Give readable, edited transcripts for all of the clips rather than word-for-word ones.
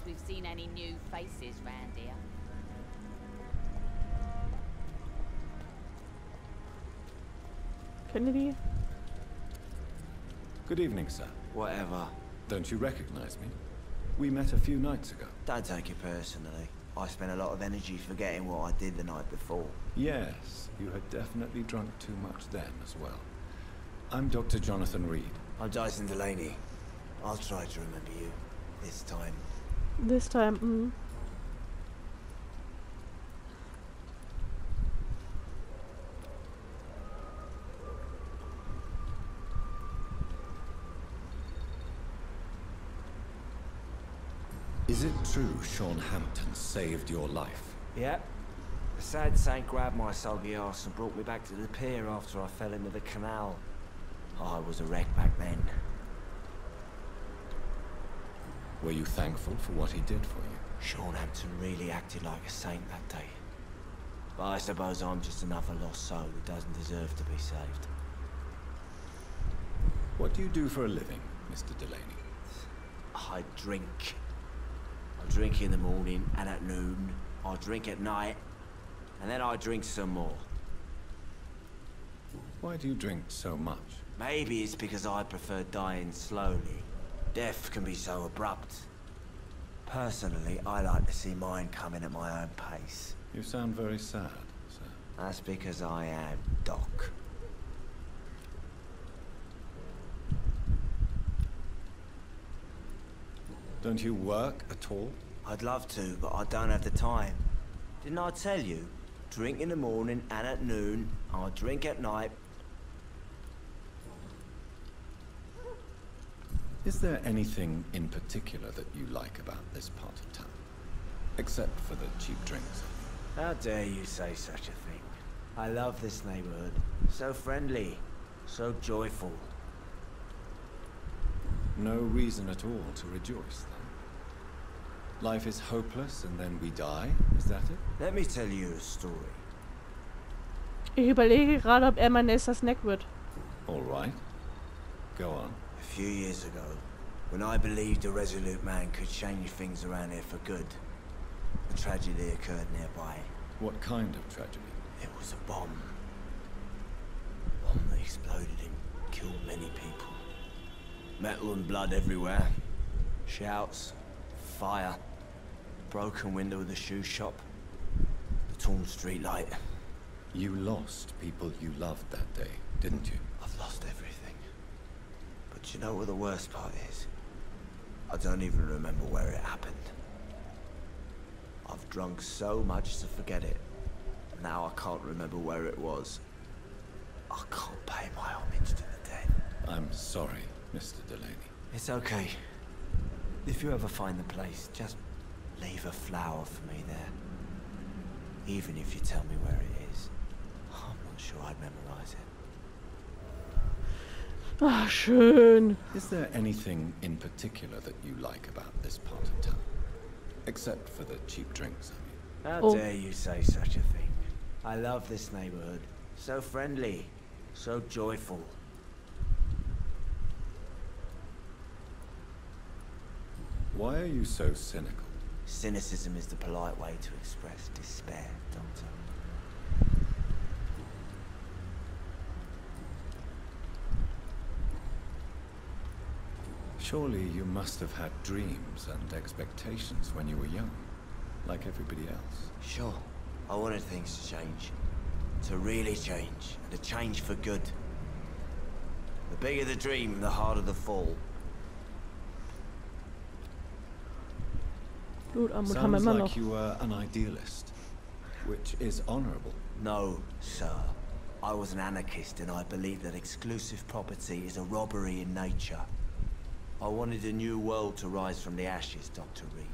we've seen any new faces round here. Kennedy? Good evening, sir. Whatever. Don't you recognize me? We met a few nights ago. Don't take it personally. I spent a lot of energy forgetting what I did the night before. Yes, you had definitely drunk too much then as well. I'm Dr. Jonathan Reed. I'm Dyson Delaney. I'll try to remember you. This time. This time, Is it true Sean Hampton saved your life? Yeah. The sad saint grabbed my soggy ass and brought me back to the pier after I fell into the canal. I was a wreck back then. Were you thankful for what he did for you? Sean Hampton really acted like a saint that day. But I suppose I'm just another lost soul who doesn't deserve to be saved. What do you do for a living, Mr. Delaney? I drink. I drink in the morning and at noon. I drink at night. And then I drink some more. Why do you drink so much? Maybe it's because I prefer dying slowly. Death can be so abrupt. Personally, I like to see mine coming at my own pace. You sound very sad, sir. That's because I am Doc. Don't you work at all? I'd love to, but I don't have the time. Didn't I tell you? Drink in the morning and at noon. I drink at night. Is there anything in particular that you like about this part of town? Except for the cheap drinks. How dare you say such a thing? I love this neighborhood. So friendly. So joyful. No reason at all to rejoice, then? Life is hopeless and then we die, is that it? Let me tell you a story. Ich überlege gerade, ob er mein nächster Snack wird. All right. Go on. A few years ago, when I believed a resolute man could change things around here for good, a tragedy occurred nearby. What kind of tragedy? It was a bomb. A bomb that exploded and killed many people. Metal and blood everywhere. Shouts, fire, broken window of the shoe shop, the torn street light. You lost people you loved that day, didn't you? I've lost everything. But you know what the worst part is? I don't even remember where it happened. I've drunk so much to forget it. Now I can't remember where it was. I can't pay my homage to the dead. I'm sorry, Mr. Delaney. It's okay. If you ever find the place, just leave a flower for me there. Even if you tell me where it is. I'm not sure I'd memorize it. Ah, schön. Is there anything in particular that you like about this part of town? Except for the cheap drinks, I mean. How dare you say such a thing? I love this neighborhood. So friendly. So joyful. Why are you so cynical? Cynicism is the polite way to express despair, Doctor. Surely you must have had dreams and expectations when you were young, like everybody else. Sure. I wanted things to change. To really change. And to change for good. The bigger the dream, the harder the fall. Sounds like you were an idealist, which is honorable. No, sir. I was an anarchist and I believed that exclusive property is a robbery in nature. I wanted a new world to rise from the ashes, Dr. Reed.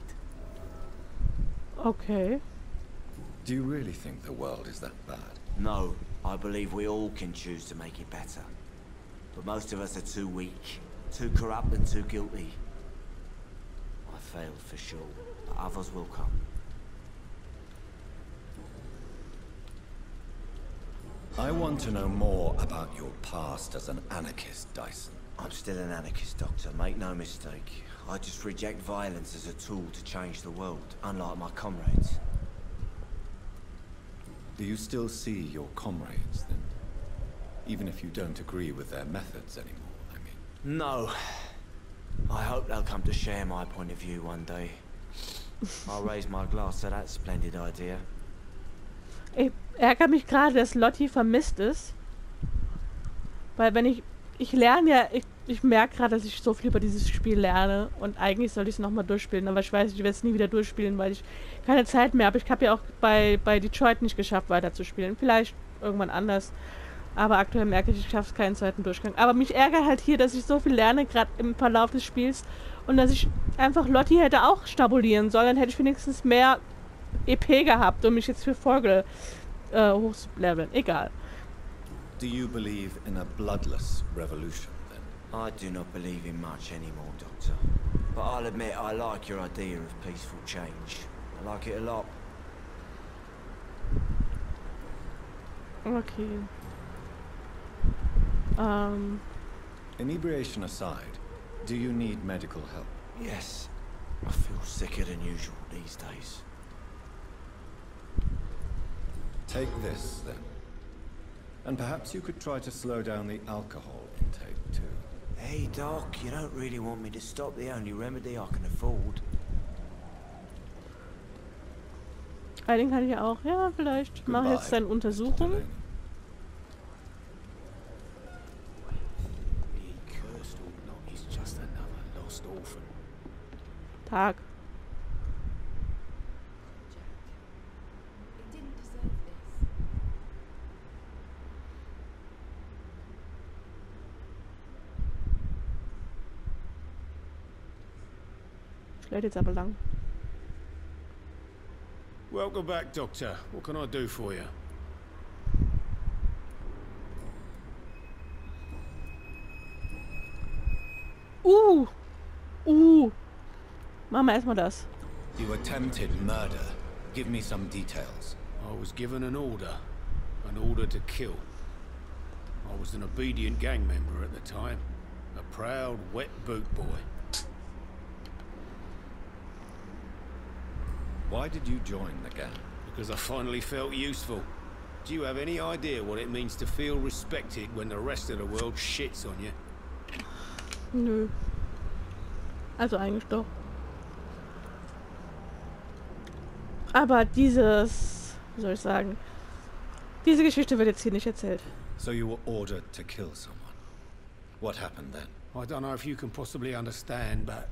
Okay. Do you really think the world is that bad? No, I believe we all can choose to make it better. But most of us are too weak, too corrupt and too guilty. I failed for sure, but others will come. I want to know more about your past as an anarchist, Dyson. I'm still an anarchist, Doctor, make no mistake. I just reject violence as a tool to change the world, unlike my comrades. Do you still see your comrades, then? Even if you don't agree with their methods anymore, I mean. No. I hope they'll come to share my point of view one day. I'll raise my glass to that splendid idea. Ich ärgere mich gerade, dass Lottie vermisst ist. Weil wenn ich lerne ja, ich merke gerade, dass ich so viel über dieses Spiel lerne. Und eigentlich sollte ich es nochmal durchspielen. Aber ich weiß, ich werde es nie wieder durchspielen, weil ich keine Zeit mehr habe. Ich habe ja auch bei Detroit nicht geschafft, weiterzuspielen. Vielleicht irgendwann anders. Aber aktuell merke ich schaffe keinen zweiten Durchgang. Aber mich ärgert halt hier, dass ich so viel lerne, gerade im Verlauf des Spiels. Und dass ich einfach Lottie hätte auch schnabulieren sollen. Dann hätte ich wenigstens mehr EP gehabt, um mich jetzt für Folge hochzuleveln. Egal. Do you believe in a bloodless revolution, then? I do not believe in much anymore, Doctor. But I'll admit I like your idea of peaceful change. I like it a lot. Okay. Inebriation aside, do you need medical help? Yes. I feel sicker than usual these days. Take this, then. And perhaps you could try to slow down the alcohol intake, too. Hey, Doc, you don't really want me to stop the only remedy I can afford. Den kann ich auch. Ja, vielleicht mache ich jetzt eine Untersuchung. Tag. It didn't deserve this. Lädt jetzt aber lang. Welcome back, Doctor. What can I do for you? Machen wir erstmal das. You attempted murder. Give me some details. I was given an order to kill. I was an obedient gang member at the time, a proud, wet boot boy. Why did you join the gang? Because I finally felt useful. Do you have any idea what it means to feel respected when the rest of the world shits on you? Nö. Also eigentlich doch. Aber dieses, wie soll ich sagen, diese Geschichte wird jetzt hier nicht erzählt. So you were ordered to kill someone. What happened then? I don't know if you can possibly understand, but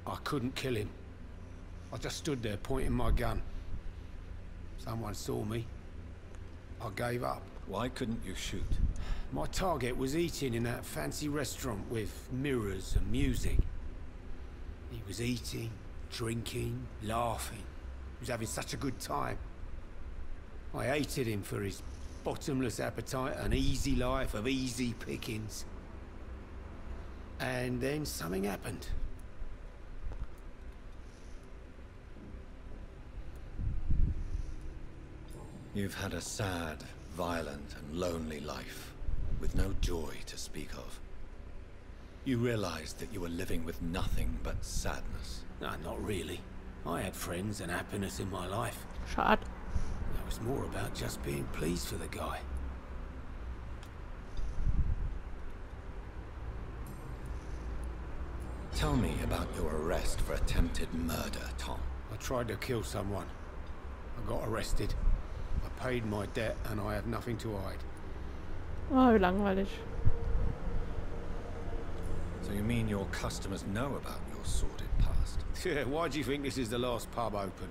I couldn't kill him. I just stood there pointing my gun. Someone saw me. I gave up. Why couldn't you shoot? My target was eating in that fancy restaurant with mirrors and music. He was eating, drinking, laughing. He was having such a good time. I hated him for his bottomless appetite and easy life of easy pickings. And then something happened. You've had a sad, violent and lonely life, with no joy to speak of. You realized that you were living with nothing but sadness. No, not really. I had friends and happiness in my life. Schade. It was more about just being pleased for the guy. Tell me about your arrest for attempted murder, Tom. I tried to kill someone. I got arrested. I paid my debt and I have nothing to hide. Oh, wie langweilig. So you mean your customers know about your sordid past? Yeah, why do you think this is the last pub open?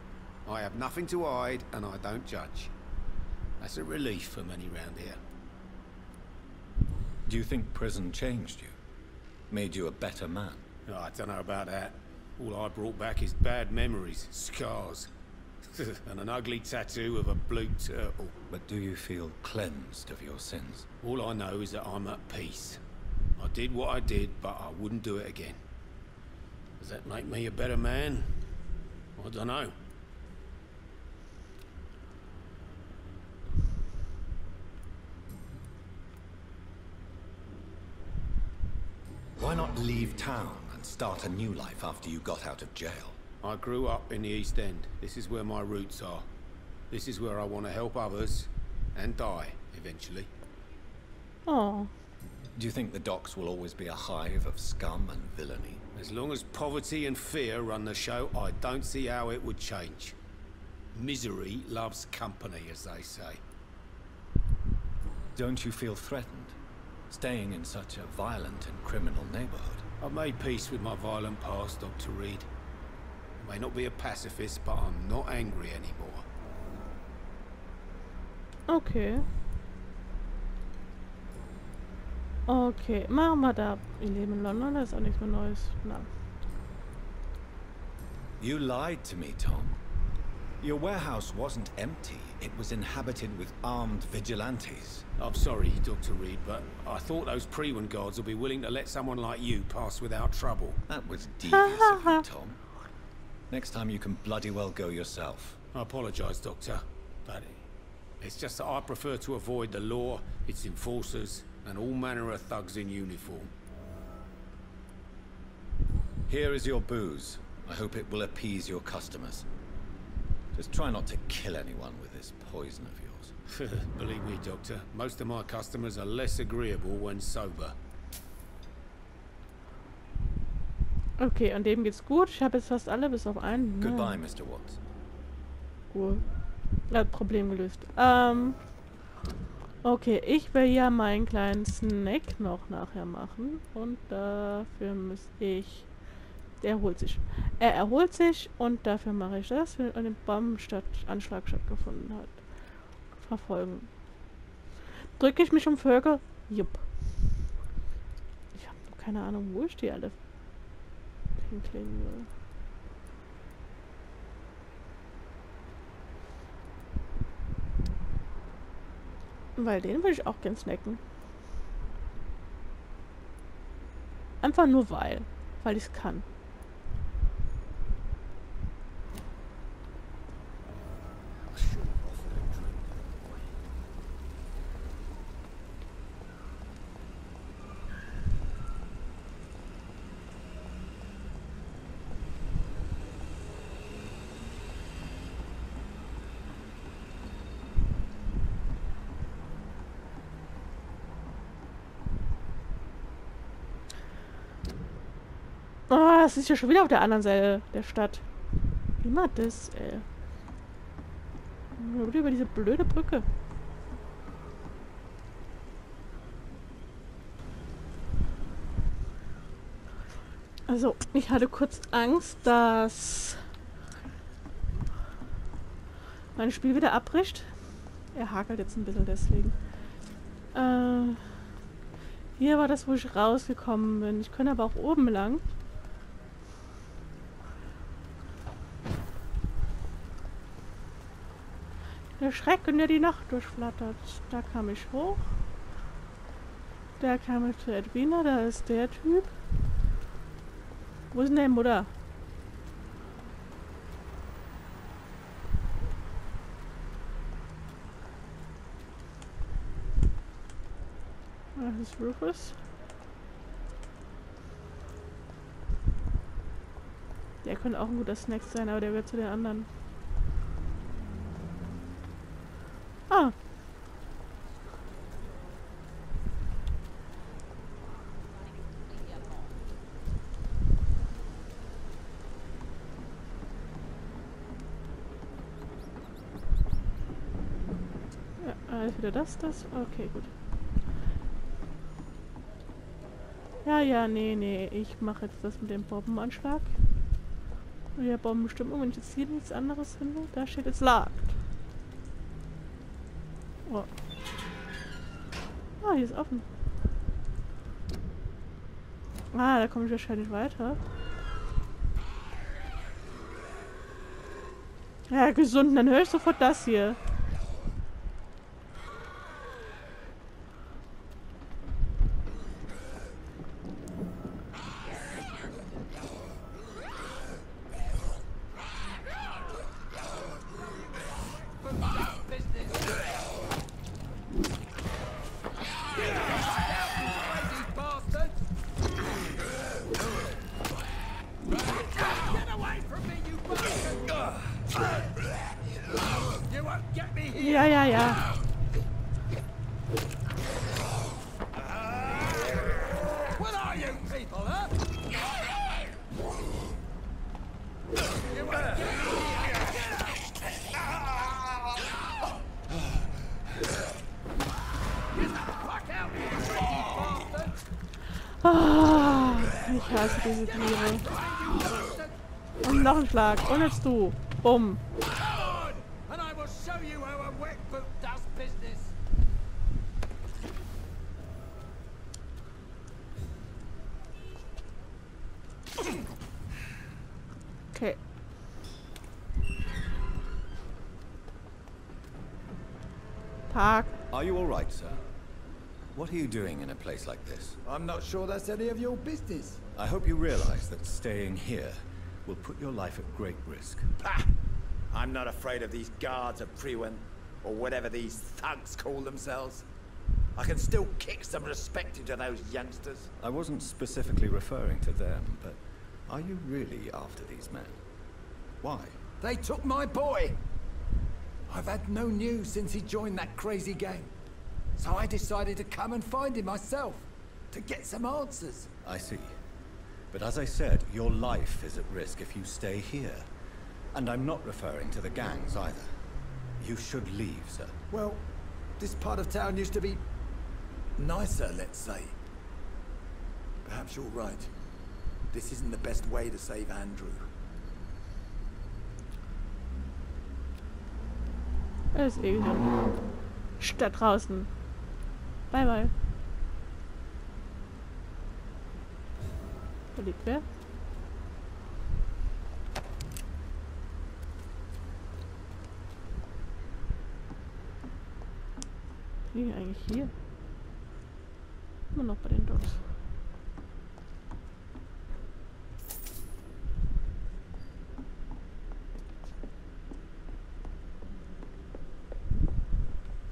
I have nothing to hide and I don't judge. That's a relief for many round here. Do you think prison changed you? Made you a better man? Oh, I don't know about that. All I brought back is bad memories, scars, and an ugly tattoo of a blue turtle. But do you feel cleansed of your sins? All I know is that I'm at peace. I did what I did, but I wouldn't do it again. Does that make me a better man? I don't know. leave town and start a new life after you got out of jail? I grew up in the East End. This is where my roots are. This is where I want to help others and die eventually. Oh. Do you think the docks will always be a hive of scum and villainy? As long as poverty and fear run the show, I don't see how it would change. Misery loves company, as they say. Don't you feel threatened, staying in such a violent and criminal neighborhood? I've made peace with my violent past, Dr. Reed. I may not be a pacifist, but I'm not angry anymore. Okay. Okay, machen wir da. Wir leben in London, da ist auch nichts mehr Neues. Na. You lied to me, Tom. Your warehouse wasn't empty. It was inhabited with armed vigilantes. I'm sorry, Dr. Reed, but I thought those Prewen guards would be willing to let someone like you pass without trouble. That was devious of you, Tom. Next time you can bloody well go yourself. I apologize, Doctor, but it's just that I prefer to avoid the law, its enforcers, and all manner of thugs in uniform. Here is your booze. I hope it will appease your customers. Just try not to kill anyone with this poison of yours. Believe me, Doctor, most of my customers are less agreeable when sober. Okay, an dem geht's gut. Ich habe jetzt fast alle, bis auf einen. Goodbye, Mr. Watts. Cool. Problem gelöst. Okay, ich will ja meinen kleinen Snack noch nachher machen. Und dafür muss ich... Der erholt sich. Er erholt sich und dafür mache ich das, wenn ein Bombenanschlag stattgefunden hat. Verfolgen. Drücke ich mich um Vögel? Jupp. Ich habe noch keine Ahnung, wo ich die alle hinkriegen will. Weil den will ich auch gern snacken. Einfach nur weil ich es kann. Oh, es ist ja schon wieder auf der anderen Seite der Stadt. Wie macht das, ey? Nur über diese blöde Brücke. Also, ich hatte kurz Angst, dass mein Spiel wieder abbricht. Er hakelt jetzt ein bisschen deswegen. Hier war das, wo ich rausgekommen bin. Ich könnte aber auch oben lang. Der Schrecken, der die Nacht durchflattert. Da kam ich hoch. Da kam ich zu Edwina. Da ist der Typ. Wo ist denn der Mutter? Das ist Rufus. Der könnte auch ein guter Snack sein, aber der wird zu den anderen. Ah. Ja, ist wieder das? Okay, gut. Ja, nee, ich mache jetzt das mit dem Bombenanschlag. Ja, Bombenstimmung, wenn ich jetzt hier nichts anderes finde, da steht jetzt Locked. Oh. Ah, hier ist offen. Ah, da komme ich wahrscheinlich weiter. Ja, gesund, dann höre ich sofort das hier. Ja, ja, ja. What are you people, huh? Ah, ich hasse diese Tiere. Und noch ein Schlag. Und jetzt du. Bumm. And I will show you how a wet boot does business. Okay. Tag. Are you all right, sir? What are you doing in a place like this? I'm not sure that's any of your business. I hope you realize that staying here will put your life at great risk. Pah! I'm not afraid of these guards of Priwen, or whatever these thugs call themselves. I can still kick some respect into those youngsters. I wasn't specifically referring to them, but are you really after these men? Why? They took my boy! I've had no news since he joined that crazy gang. So I decided to come and find him myself, to get some answers. I see. But as I said, your life is at risk if you stay here. And I'm not referring to the gangs either. You should leave, sir. Well, this part of town used to be nicer, let's say. Perhaps you're right. This isn't the best way to save Andrew. Das ist eh so. Da draußen. Bye, bye. Da liegt wer? Liegen eigentlich hier? Immer noch bei den Dogs.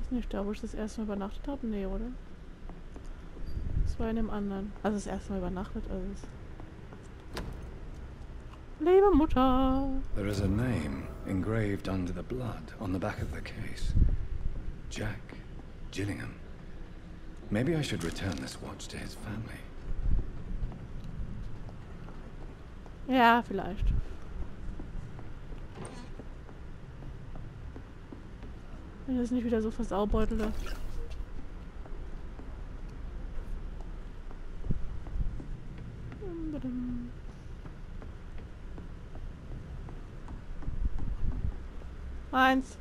Ist nicht da, wo ich das erste Mal übernachtet habe? Nee, oder? Das war in dem anderen. Also das erste Mal übernachtet, also das... Liebe Mutter! There is a name engraved under the blood on the back of the case. Jack Gillingham. Maybe I should return this watch to his family. Ja, vielleicht. Wenn das nicht wieder so versaubeutelt. Eins.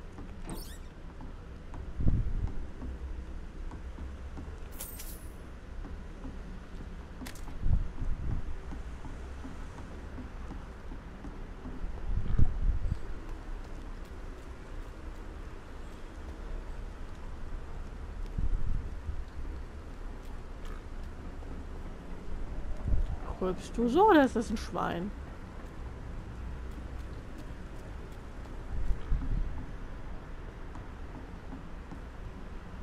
Rülpst du so oder ist das ein Schwein?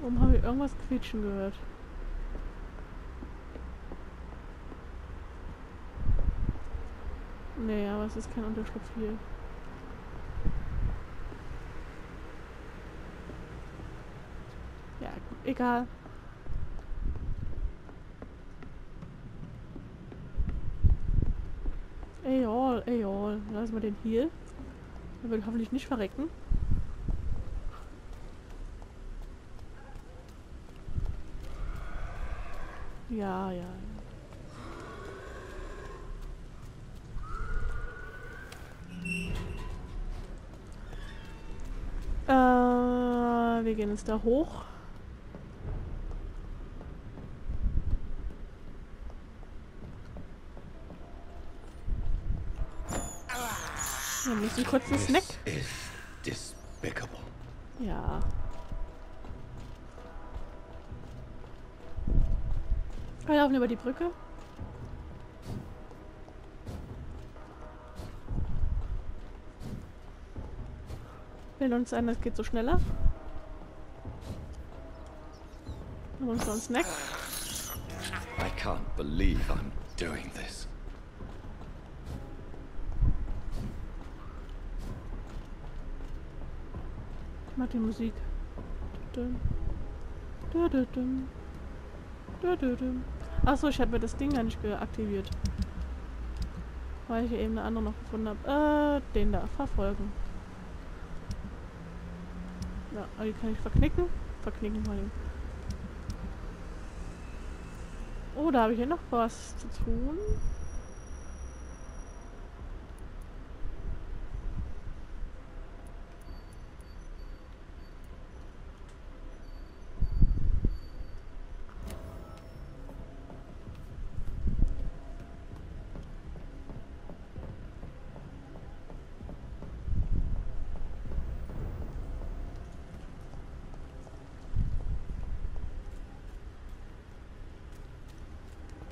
Warum habe ich irgendwas quietschen gehört? Nee, aber es ist kein Unterschlupf hier. Ja, gut, egal. Ejol. Lassen wir den hier. Er will hoffentlich nicht verrecken. Ja. Wir gehen jetzt da hoch. Wir müssen kurz einen Snack. This is despicable. Ja. Wir laufen über die Brücke. Will uns ein, das geht so schneller. Wir holen uns noch einen Snack. I can't believe I'm doing this. Ich mag die Musik. Achso, ich habe mir das Ding gar nicht aktiviert. Weil ich eben eine andere noch gefunden habe. Den da. Verfolgen. Ja, aber die kann ich verknicken. Verknicken mal den. Oh, da habe ich hier noch was zu tun.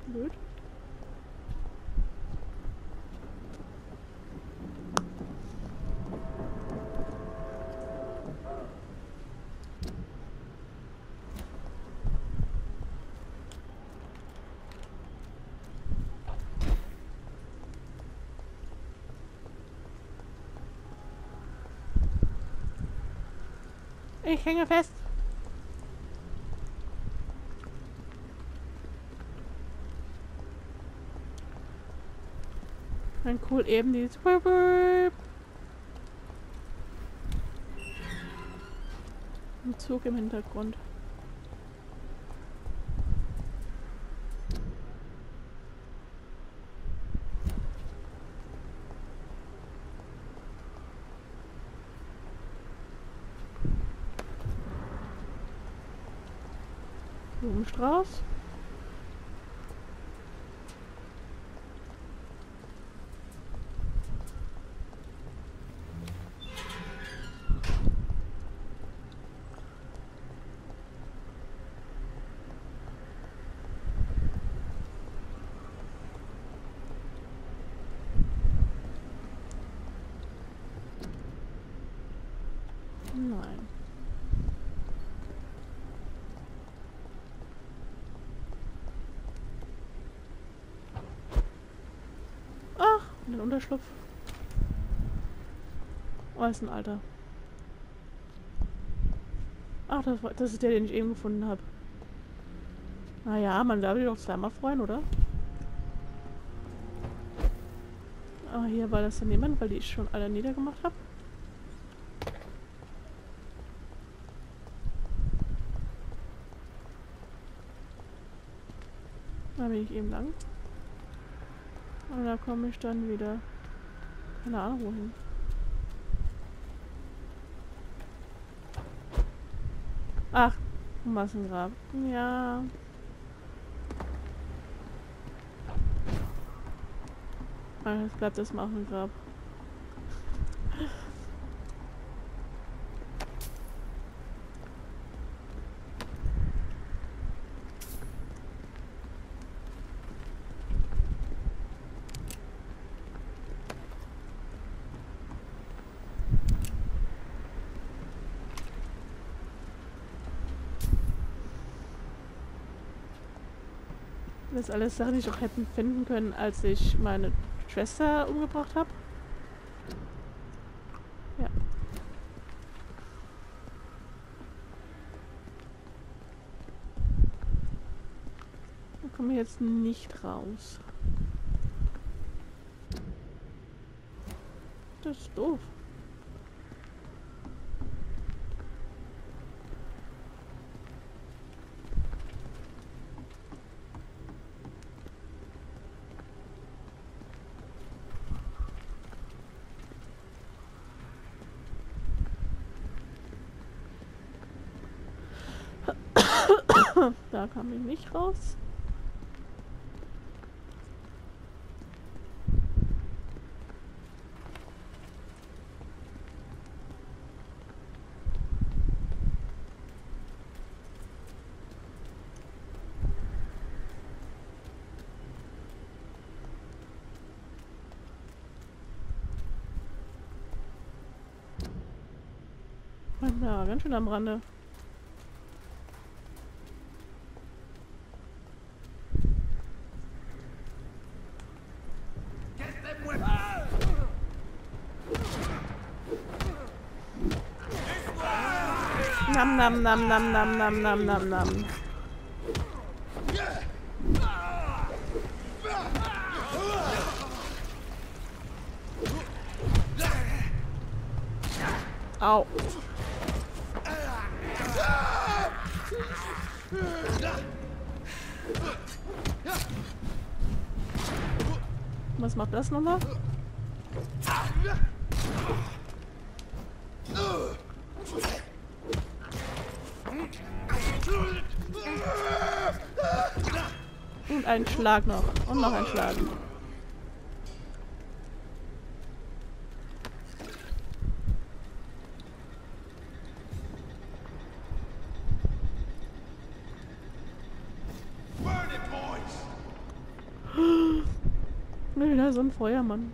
Blöd. Ich hänge fest. Dann cool eben dieses ein Zug im Hintergrund. Blumenstrauß. Nein. Ach, ein Unterschlupf. Oh, ist ein alter. Ach, das ist der, den ich eben gefunden habe. Naja, man darf sich doch zweimal freuen, oder? Aber hier war das dann niemand, weil die ich schon alle niedergemacht habe. Da bin ich eben lang. Und da komme ich dann wieder. Keine Ahnung wohin. Ach, Massengrab. Ja. Jetzt bleibt das Massengrab. Das alles Sachen, die ich auch hätten finden können, als ich meine Schwester umgebracht habe. Ja. Da komme ich jetzt nicht raus. Das ist doof. Da kam ich nicht raus. Ja, ganz schön am Rande. Nam, nam, nam, nam, nam, nam, nam, nam, nam. Au. Was macht das nochmal? Und ein Schlag noch. Und noch ein Schlag. Wieder so ein Feuermann.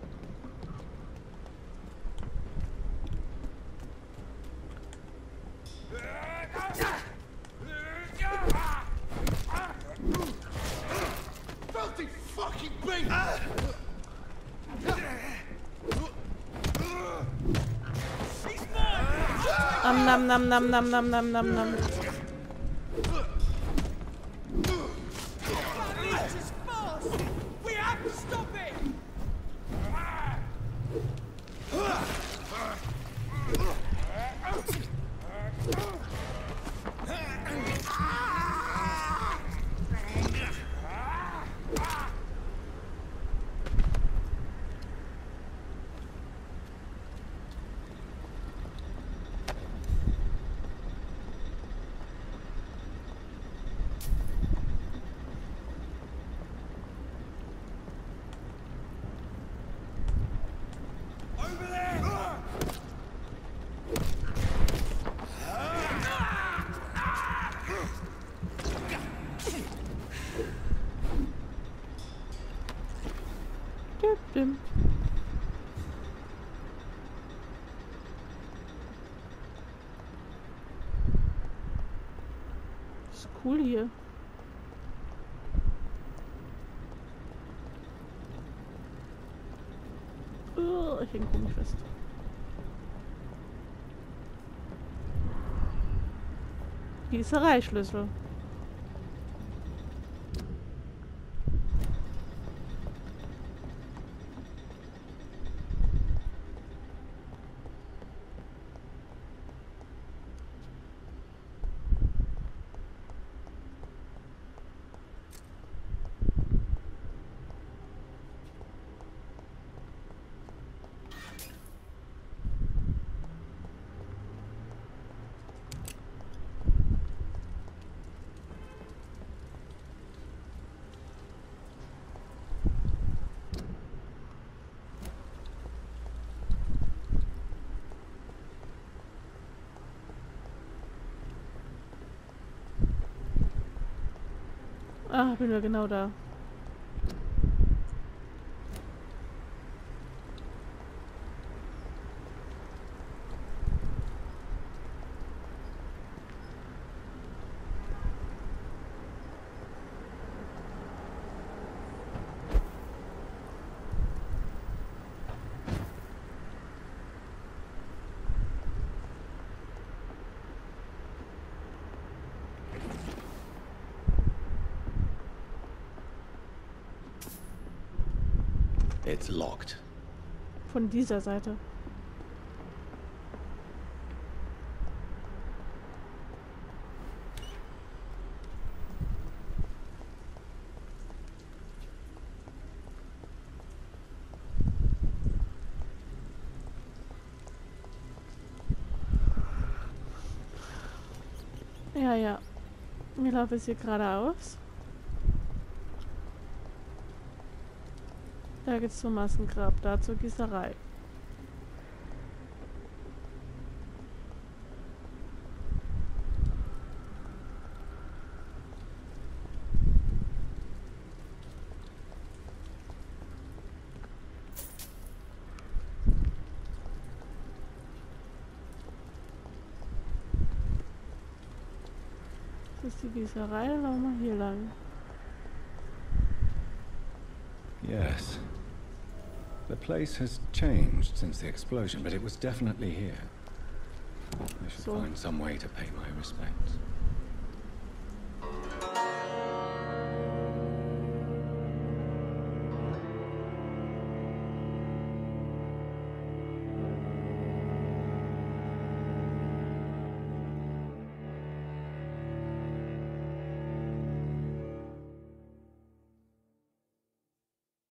Nam nam nam nam nam nam nam nam. Ist cool hier. Ich hänge komisch fest. Gießereischlüssel. Ah, bin ja genau da. It's locked. Von dieser Seite. Ja, ja. Wir laufen jetzt hier geradeaus. Da geht's zum Massengrab, da zur Gießerei. Das ist die Gießerei, dann laufen wir hier lang. Yes. The place has changed since the explosion, but it was definitely here. I should So. find some way to pay my respects.